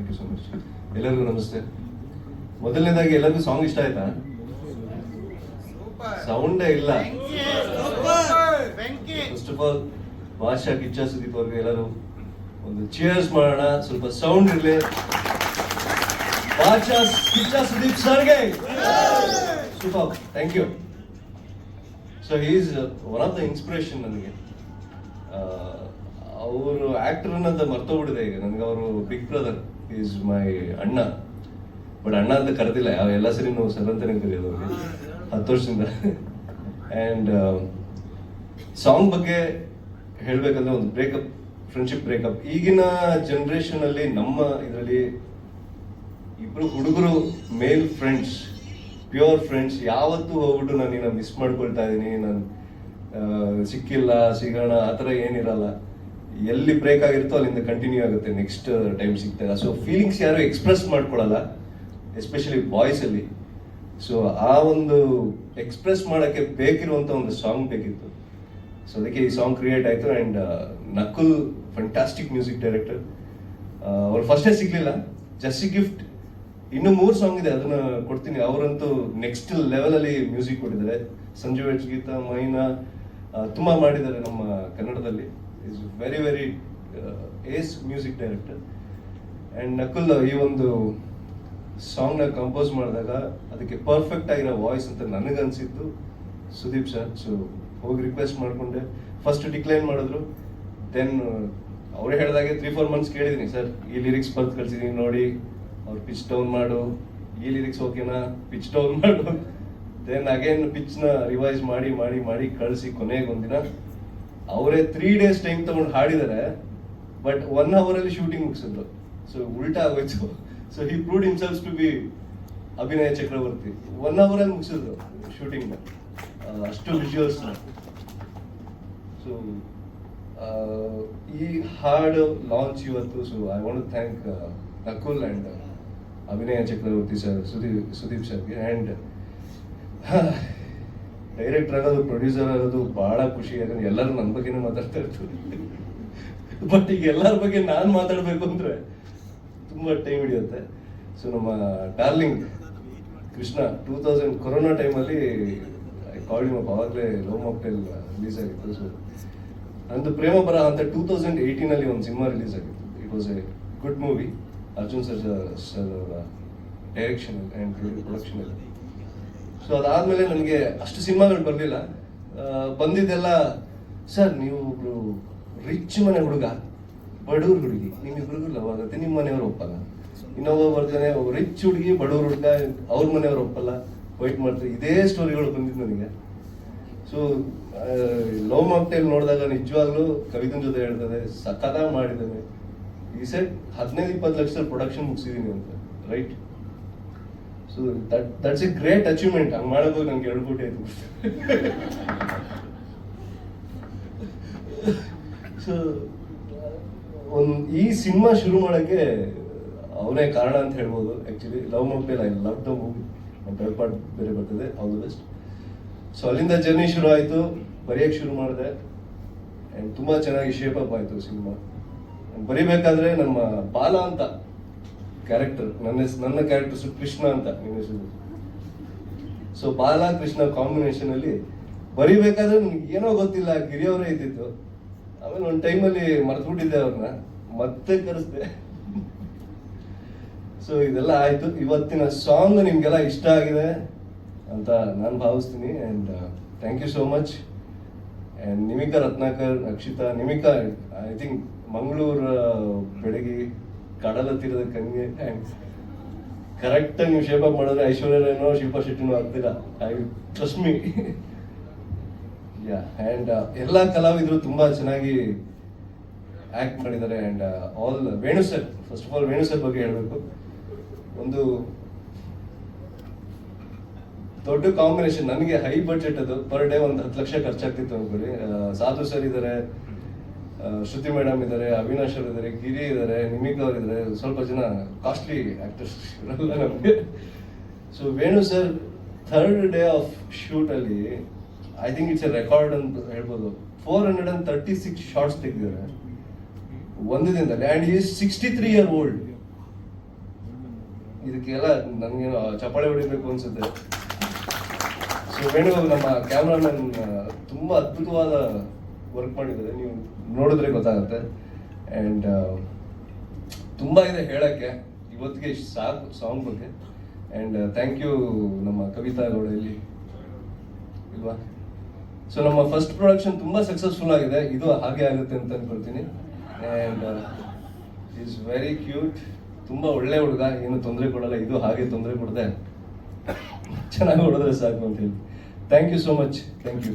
Thank you so much. ಎಲ್ಲರಿಗೂ ನಮಸ್ತೆ. ಮೊದಲನೇದಾಗಿ ಎಲ್ಲರಿಗೂ ಸಾಂಗ್ ಇಷ್ಟ ಆಯ್ತಾ? ಸೌಂಡೇ ಇಲ್ಲ. ಫಸ್ಟ್ ಆಫ್ ಆಲ್ ಭಾಷಾ ಕಿಚ್ಚ ಸುದೀಪ್ ಅವ್ರಿಗೆ ಎಲ್ಲರೂ ಒಂದು ಚಿಯರ್ಸ್ ಮಾಡೋಣ. ಸ್ವಲ್ಪ ಸೌಂಡ್ ಇರಲಿ. ಭಾಷಾ ಕಿಚ್ಚ ಸುದೀಪ್ ಸರ್ಗೆ super, thank you. So he is one of the inspiration ನನಗೆ. ಅವರು ಆಕ್ಟರ್ ಅನ್ನೋದು ಮರ್ತೋಗ್ಬಿಟ್ಟಿದೆ ಈಗ ನನಗೆ. ಅವರು ಬಿಗ್ ಬ್ರದರ್ ಈಸ್ ಮೈ ಅಣ್ಣ. ಬಟ್ ಅಣ್ಣ ಅಂತ ಕರೆದಿಲ್ಲ, ಯಾವ ಎಲ್ಲ ಸರಿ ನಾವು ಸರ್ ಅಂತಾನೆ ಕರೆಯೋದು ಅವ್ರಿಗೆ 10 ವರ್ಷದಿಂದ. ಆ್ಯಂಡ್ ಸಾಂಗ್ ಬಗ್ಗೆ ಹೇಳಬೇಕಂದ್ರೆ ಒಂದು ಬ್ರೇಕಪ್, ಫ್ರೆಂಡ್ಶಿಪ್ ಬ್ರೇಕಪ್. ಈಗಿನ ಜನ್ರೇಷನ್ ಅಲ್ಲಿ ನಮ್ಮ ಇದರಲ್ಲಿ ಇಬ್ರು ಹುಡುಗರು ಮೇಲ್ ಫ್ರೆಂಡ್ಸ್, ಪ್ಯೂರ್ ಫ್ರೆಂಡ್ಸ್ ಯಾವತ್ತೂ ಹೋಗ್ಬಿಟ್ಟು ನಾನು ನಿನ್ನ ಮಿಸ್ ಮಾಡ್ಕೊಳ್ತಾ ಇದ್ದೀನಿ, ನಾನು ಸಿಕ್ಕಿಲ್ಲ ಸಿಗೋಣ ಆ ಥರ ಏನಿರಲ್ಲ. ಎಲ್ಲಿ ಬ್ರೇಕ್ ಆಗಿರುತ್ತೋ ಅಲ್ಲಿಂದ ಕಂಟಿನ್ಯೂ ಆಗುತ್ತೆ ನೆಕ್ಸ್ಟ್ ಟೈಮ್ ಸಿಗ್ತಾಯಿಲ್ಲ. ಸೊ ಫೀಲಿಂಗ್ಸ್ ಯಾರು ಎಕ್ಸ್ಪ್ರೆಸ್ ಮಾಡ್ಕೊಳ್ಳಲ್ಲ, ಎಸ್ಪೆಷಲಿ ಬಾಯ್ಸಲ್ಲಿ. ಸೊ ಆ ಒಂದು ಎಕ್ಸ್ಪ್ರೆಸ್ ಮಾಡೋಕ್ಕೆ ಬೇಕಿರುವಂಥ ಒಂದು ಸಾಂಗ್ ಬೇಕಿತ್ತು. ಸೊ ಅದಕ್ಕೆ ಈ ಸಾಂಗ್ ಕ್ರಿಯೇಟ್ ಆಯಿತು. And Nakul fantastic music director. ಅವ್ರು ಫಸ್ಟೇ ಸಿಗಲಿಲ್ಲ, ಜಸ್ಸಿ ಗಿಫ್ಟ್ ಇನ್ನೂ 3 ಸಾಂಗ್ ಇದೆ, ಅದನ್ನ ಕೊಡ್ತೀನಿ. ಅವರಂತೂ ನೆಕ್ಸ್ಟ್ ಲೆವೆಲಲ್ಲಿ ಮ್ಯೂಸಿಕ್ ಕೊಟ್ಟಿದ್ದಾರೆ. ಸಂಜು ಗೀತಾ ಮೈನಾ ತುಂಬ ಮಾಡಿದ್ದಾರೆ ನಮ್ಮ ಕನ್ನಡದಲ್ಲಿ. Is very very ace music director. And Nakul ಈ ಒಂದು ಸಾಂಗ್ನ ಕಂಪೋಸ್ ಮಾಡಿದಾಗ ಅದಕ್ಕೆ ಪರ್ಫೆಕ್ಟ್ ಆಗಿರೋ ವಾಯ್ಸ್ ಅಂತ ನನಗನ್ಸಿದ್ದು ಸುದೀಪ್ ಸರ್. ಸೊ ಹೋಗಿ ರಿಕ್ವೆಸ್ಟ್ ಮಾಡಿಕೊಂಡೆ. ಫಸ್ಟ್ ಡಿಕ್ಲೈನ್ ಮಾಡಿದ್ರು. ದೆನ್ ಅವರೇ ಹೇಳಿದಾಗೆ 3-4 ಮಂತ್ಸ್ ಕೇಳಿದ್ದೀನಿ, ಸರ್ ಈ ಲಿರಿಕ್ಸ್ ಬರ್ದು ಕಳ್ಸಿದ್ದೀನಿ ನೋಡಿ, ಅವ್ರು ಪಿಚ್ ಡೌನ್ ಮಾಡು, ಈ ಲಿರಿಕ್ಸ್ ಓಕೆನಾ, ಪಿಚ್ ಡೌನ್ ಮಾಡು. ದೆನ್ ಅಗೇನ್ ಪಿಚ್ನ ರಿವೈಸ್ ಮಾಡಿ ಮಾಡಿ ಮಾಡಿ ಕಳಿಸಿ ಕೊನೆಗೆ ಒಂದಿನ ಅವರೇ 3 days ಟೈಮ್ ತಗೊಂಡು ಹಾಡಿದ್ದಾರೆ. ಬಟ್ 1 ಅವರಲ್ಲಿ ಶೂಟಿಂಗ್ ಮುಗಿಸಿದ್ರು. ಸೊ ಉಲ್ಟಾ ಆಗೋಯ್ತು. So he proved himself to be Abhinaya Chakravarthy. 1 ಅವರಲ್ಲಿ ಮುಗಿಸಿದ್ರು ಶೂಟಿಂಗ್ನ, ಅಷ್ಟು ವಿಜುವಲ್ಸ್ನ. ಸೊ ಈ ಹಾಡು ಲಾಂಚ್ ಇವತ್ತು. So I want to thank Nakul and Abhinaya Chakravarthy sir, Sudeep ಸರ್ಗೆ. ಆ್ಯಂಡ್ ಡೈರೆಕ್ಟರ್ ಆಗೋದು, ಪ್ರೊಡ್ಯೂಸರ್ ಆಗೋದು ಭಾಳ ಖುಷಿ. ಯಾಕಂದ್ರೆ ಎಲ್ಲರೂ ನನ್ನ ಬಗ್ಗೆನೇ ಮಾತಾಡ್ತಾ ಇರ್ತಾರೆ. ಬಟ್ ಈಗ ಎಲ್ಲರ ಬಗ್ಗೆ ನಾನು ಮಾತಾಡಬೇಕು ಅಂದರೆ ತುಂಬ ಟೈಮ್ ಹಿಡಿಯುತ್ತೆ. ಸೊ ನಮ್ಮ ಡಾರ್ಲಿಂಗ್ ಕೃಷ್ಣ 2000 ಕೊರೋನಾ ಟೈಮಲ್ಲಿ ಐ ಕಾಲ್ಡ್ ಹಿಮ್ ಅಪ್. ಆವಾಗಲೇ ಲವ್ ಮಾಕ್ಟೇಲ್ ರಿಲೀಸ್ ಆಗಿತ್ತು. ಸೊ ನಂದು ಪ್ರೇಮ ಬರಹ ಅಂತ 2018 ಒಂದು ಸಿನಿಮಾ ರಿಲೀಸ್ ಆಗಿತ್ತು. It was A good movie. Arjun sir ಅವರ ಡೈರೆಕ್ಷನ್ ಆ್ಯಂಡ್ ಪ್ರೊಡಕ್ಷನ್. ಸೊ ಅದಾದಮೇಲೆ ನನಗೆ ಅಷ್ಟು ಸಿನಿಮಾಗಳು ಬರಲಿಲ್ಲ. ಬಂದಿದ್ದೆಲ್ಲ, ಸರ್ ನೀವು ಒಬ್ರು ರಿಚ್ ಮನೆ ಹುಡುಗ, ಬಡವ್ರ ಹುಡುಗಿ, ನಿಮ್ಮಿಬ್ರಿಗೂ ಲವ್ ಆಗುತ್ತೆ, ನಿಮ್ಮ ಮನೆಯವರು ಒಪ್ಪಲ್ಲ. ಇನ್ನೊಬ್ಬ ಬರ್ತಾನೆ, ರಿಚ್ ಹುಡುಗಿ ಬಡವ್ರ ಹುಡುಗ, ಅವ್ರ ಮನೆಯವ್ರು ಒಪ್ಪಲ್ಲ, ವೈಟ್ ಮಾಡ್ತಾರೆ. ಇದೇ ಸ್ಟೋರಿಗಳು ಬಂದಿದ್ದು ನನಗೆ. ಸೊ ಲವ್ ಮಾಕ್ಟೇಲ್ ನೋಡಿದಾಗ ನಿಜವಾಗ್ಲೂ ಕವಿತನ ಜೊತೆ ಹೇಳ್ತದೆ, ಸಖತ್ತಾಗಿ ಮಾಡಿದ್ದಾನೆ. ಈ ಸೆಟ್ 15-20 ಲಕ್ಷ ಪ್ರೊಡಕ್ಷನ್ ಮುಗಿಸಿದೀನಿ ಅಂತ, right? So that's A great achievement. ಹಂಗೆ ಮಾಡೋದು ನಂಗೆ 2 ಕೋಟಿ ಆಯ್ತು. ಸೊ ಈ ಸಿನಿಮಾ ಶುರು ಮಾಡೋಕ್ಕೆ ಅವನೇ ಕಾರಣ ಅಂತ ಹೇಳ್ಬೋದು. Actually love mocktail, I love the movie. ನನ್ನ ಥರ್ಡ್ ಪಾರ್ಟ್ ಬೇರೆ ಬರ್ತದೆ, ಆಲ್ ದ ಬೆಸ್ಟ್. ಸೊ ಅಲ್ಲಿಂದ ಜರ್ನಿ ಶುರು ಆಯಿತು, ಬರೆಯೋಕ್ಕೆ ಶುರು ಮಾಡಿದೆ. ಆ್ಯಂಡ್ ತುಂಬ ಚೆನ್ನಾಗಿ ಶೇಪ್ ಅಪ್ ಆಯಿತು ಸಿನಿಮಾ. ಬರಿಬೇಕಾದ್ರೆ ನಮ್ಮ ಬಾಲ ಅಂತ ಕ್ಯಾರೆಕ್ಟರ್, ನನ್ನ ಕ್ಯಾರೆಕ್ಟರ್ ಕೃಷ್ಣ ಅಂತ ನಿಮ್ಮ ಹೆಸರು. ಸೊ ಬಾಲ ಕೃಷ್ಣ ಕಾಂಬಿನೇಷನ್ ಅಲ್ಲಿ ಬರಿಬೇಕಾದ್ರೆ ನನಗೆ ಏನೋ ಗೊತ್ತಿಲ್ಲ, ಗಿರಿಯವರೇ ಇದ್ದಿತ್ತು. ಆಮೇಲೆ ಒಂದು ಟೈಮಲ್ಲಿ ಮರ್ತ್ಬಿಟ್ಟಿದ್ದೆ ಅವ್ರನ್ನ, ಮತ್ತೆ ಕರೆಸ್ದೆ. ಸೊ ಇದೆಲ್ಲ ಆಯ್ತು. ಇವತ್ತಿನ ಸಾಂಗ್ ನಿಮ್ಗೆಲ್ಲ ಇಷ್ಟ ಆಗಿದೆ ಅಂತ ನಾನು ಭಾವಿಸ್ತೀನಿ. And thank you so much. And Nimika Ratnakar, Akshita, Nimika I think Mangaluru ಬೆಳಗ್ಗೆ ಕಡಲ ತೀರದ ಕನ್ಯೆ. ಆ್ಯಂಡ್ ಕರೆಕ್ಟಾಗಿ ನೀವು ಶೇಪ್ ಅಪ್ ಮಾಡಿದ್ರೆ ಐಶ್ವರ್ಯ ರಾಯ್ನೋ ಶಿಲ್ಪಾ ಶೆಟ್ಟಿನೋ ಆಗ್ತೀರಾ, I trust me. Yeah. And ಎಲ್ಲ ಕಲಾವಿದರು ತುಂಬ ಚೆನ್ನಾಗಿ ಆ್ಯಕ್ಟ್ ಮಾಡಿದ್ದಾರೆ. And all Venu sir, first of all Venu sir ಬಗ್ಗೆ ಹೇಳಬೇಕು. ಒಂದು ದೊಡ್ಡ ಕಾಂಬಿನೇಷನ್. ನನಗೆ ಹೈ ಬಡ್ಜೆಟ್ ಅದು, ಪರ್ ಡೇ ಒಂದು 10 ಲಕ್ಷ ಖರ್ಚಾಗ್ತಿತ್ತು ಅನ್ಕೊಳ್ಳಿ. ಸಾಧು ಸರ್ ಇದ್ದಾರೆ, ಶ್ರುತಿ ಮೇಡಮ್ ಇದ್ದಾರೆ, ಅವಿನಾಶ್ ಅವರು ಇದ್ದಾರೆ, ಗಿರಿ ಇದ್ದಾರೆ, ನಿಮಿಕಾ ಅವರು ಇದ್ದಾರೆ. ಸ್ವಲ್ಪ ಜನ ಕಾಸ್ಟ್ಲಿ ಆಕ್ಟರ್ಸ್ ಇರಲ್ಲ ನಮಗೆ. So Venu sir 3rd day of shoot ಅಲ್ಲಿ I think it's a record ಅಂತ ಹೇಳ್ಬೋದು. 436 ಶಾರ್ಟ್ಸ್ ತೆಗೆದಿದ್ದಾರೆ ಒಂದು ದಿನದಲ್ಲಿ. And is 63 year old. ಇದಕ್ಕೆಲ್ಲ ನನಗೇನು ಚಪ್ಪಾಳೆ ಹೊಡಿಬೇಕು ಅನ್ಸುತ್ತೆ. ಸೊ ವೇಣು ನಮ್ಮ ಕ್ಯಾಮ್ರಾಮನ್ ತುಂಬ ಅದ್ಭುತವಾದ ವರ್ಕ್ ಮಾಡಿದ್ದಾರೆ, ನೀವು ನೋಡಿದ್ರೆ ಗೊತ್ತಾಗುತ್ತೆ. ಆ್ಯಂಡ್ ತುಂಬ ಇದೆ ಹೇಳೋಕ್ಕೆ, ಇವತ್ತಿಗೆ ಇಷ್ಟು ಸಾಕು ಸಾಂಗ್ ಬಗ್ಗೆ. ಆ್ಯಂಡ್ ಥ್ಯಾಂಕ್ ಯು ನಮ್ಮ ಕವಿತಾ ಗೌಡ ಇಲ್ಲಿ ಇಲ್ವಾ. ಸೊ ನಮ್ಮ ಫಸ್ಟ್ ಪ್ರೊಡಕ್ಷನ್ ತುಂಬ ಸಕ್ಸಸ್ಫುಲ್ ಆಗಿದೆ, ಇದು ಹಾಗೆ ಆಗುತ್ತೆ ಅಂತ ಅನ್ಕೊಳ್ತೀನಿ. ಆ್ಯಂಡ್ ಈಸ್ ವೆರಿ ಕ್ಯೂಟ್, ತುಂಬ ಒಳ್ಳೆ ಹುಡುಗ, ಏನು ತೊಂದರೆ ಕೊಡಲ್ಲ, ಇದು ಹಾಗೆ ತೊಂದರೆ ಕೊಡದೆ ಚೆನ್ನಾಗಿ ಹೊಡೆದ್ರೆ ಸಾಕು ಅಂತ ಹೇಳಿ. Thank you so much, thank you.